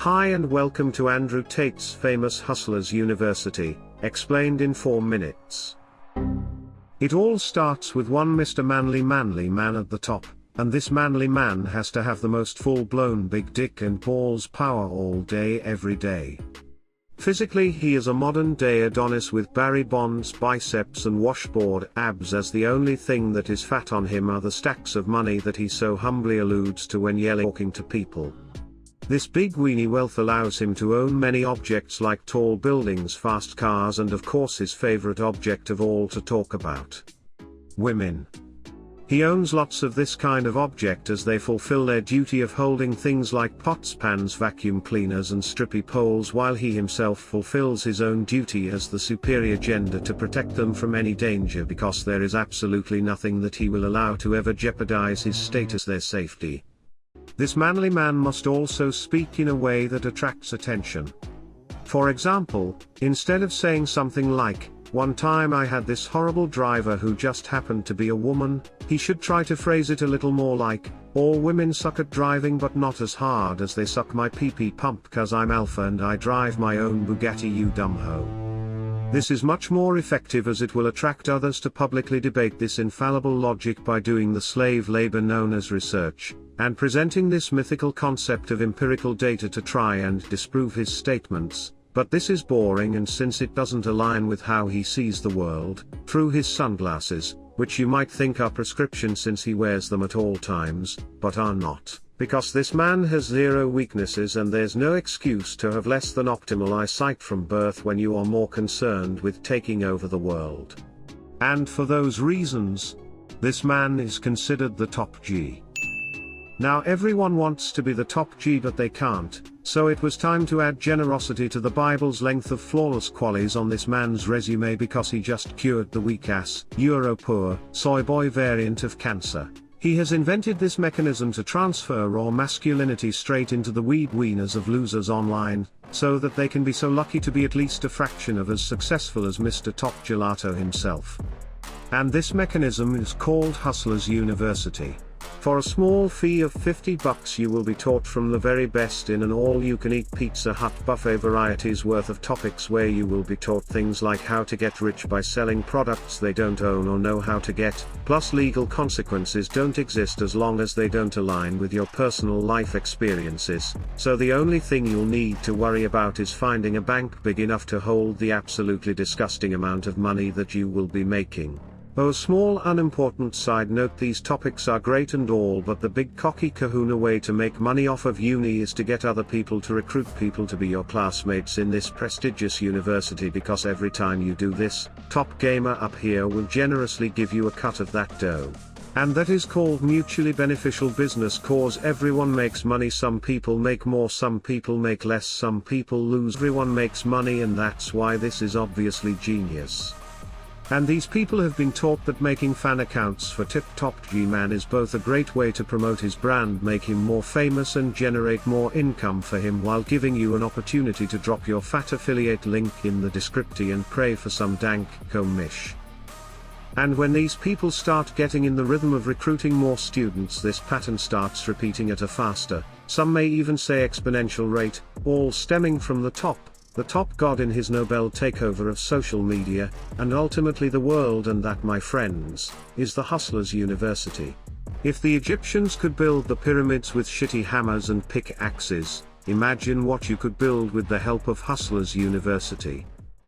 Hi and welcome to Andrew Tate's famous Hustlers University, explained in 4 minutes. It all starts with one Mr. Manly Man at the top, and this manly man has to have the most full-blown big dick and balls power all day every day. Physically he is a modern-day Adonis with Barry Bonds biceps and washboard abs, as the only thing that is fat on him are the stacks of money that he so humbly alludes to when talking to people. This big weenie wealth allows him to own many objects like tall buildings, fast cars, and of course his favorite object of all to talk about: women. He owns lots of this kind of object as they fulfill their duty of holding things like pots, pans, vacuum cleaners and strippy poles, while he himself fulfills his own duty as the superior gender to protect them from any danger, because there is absolutely nothing that he will allow to ever jeopardize his status, their safety. This manly man must also speak in a way that attracts attention. For example, instead of saying something like, "One time I had this horrible driver who just happened to be a woman," he should try to phrase it a little more like, "All women suck at driving, but not as hard as they suck my pee-pee pump, 'cause I'm alpha and I drive my own Bugatti, you dumb hoe." This is much more effective, as it will attract others to publicly debate this infallible logic by doing the slave labor known as research, and presenting this mythical concept of empirical data to try and disprove his statements. But this is boring, and since it doesn't align with how he sees the world, through his sunglasses, which you might think are prescription since he wears them at all times, but are not, because this man has zero weaknesses and there's no excuse to have less than optimal eyesight from birth when you are more concerned with taking over the world. And for those reasons, this man is considered the top G. Now everyone wants to be the top G, but they can't, so it was time to add generosity to the Bible's length of flawless qualities on this man's resume, because he just cured the weak-ass, Euro-poor, soy boy variant of cancer. He has invented this mechanism to transfer raw masculinity straight into the weed wieners of losers online, so that they can be so lucky to be at least a fraction of as successful as Mr. Top Gelato himself. And this mechanism is called Hustlers University. For a small fee of $50 you will be taught from the very best in an all-you-can-eat Pizza Hut buffet varieties worth of topics, where you will be taught things like how to get rich by selling products they don't own or know how to get, plus legal consequences don't exist as long as they don't align with your personal life experiences, so the only thing you'll need to worry about is finding a bank big enough to hold the absolutely disgusting amount of money that you will be making. Oh, small unimportant side note, these topics are great and all, but the big cocky kahuna way to make money off of uni is to get other people to recruit people to be your classmates in this prestigious university, because every time you do this, top gamer up here will generously give you a cut of that dough. And that is called mutually beneficial business, cause everyone makes money. Some people make more, some people make less, some people lose, everyone makes money, and that's why this is obviously genius. And these people have been taught that making fan accounts for Tip-Top G-Man is both a great way to promote his brand, make him more famous and generate more income for him, while giving you an opportunity to drop your fat affiliate link in the description and pray for some dank commish. And when these people start getting in the rhythm of recruiting more students, this pattern starts repeating at a faster, some may even say exponential rate, all stemming from the top god in his Nobel takeover of social media, and ultimately the world. And that, my friends, is the Hustlers University. If the Egyptians could build the pyramids with shitty hammers and pickaxes, imagine what you could build with the help of Hustlers University.